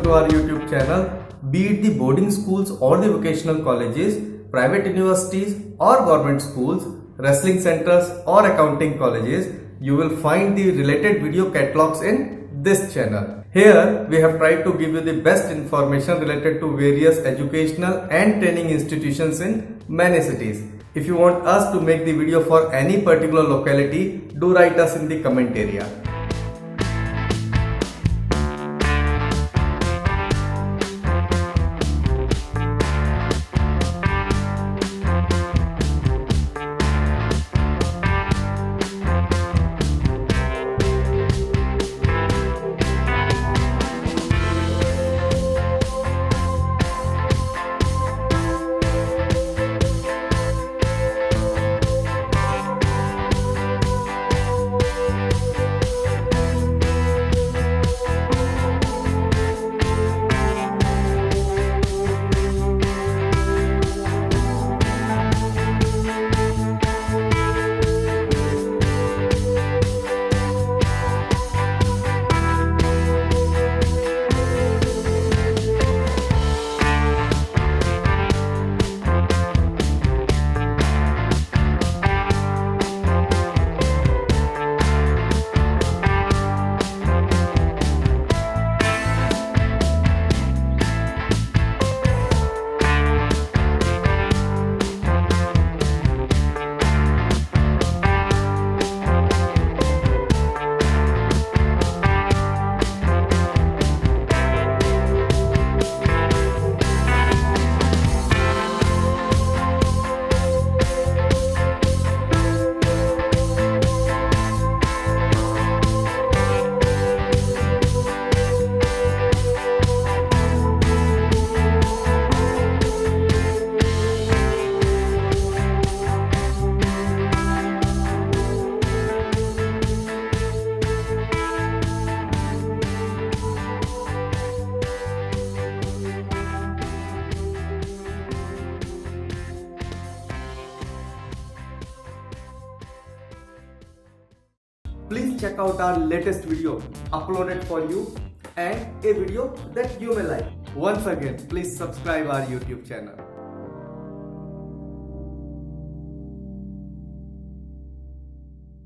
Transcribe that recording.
to our YouTube channel, be it the boarding schools or the vocational colleges, private universities or government schools, wrestling centers or accounting colleges, you will find the related video catalogs in this channel. Here we have tried to give you the best information related to various educational and training institutions in many cities. If you want us to make the video for any particular locality, do write us in the comment area. Please check out our latest video uploaded for you and a video that you may like. Once again, please subscribe our YouTube channel.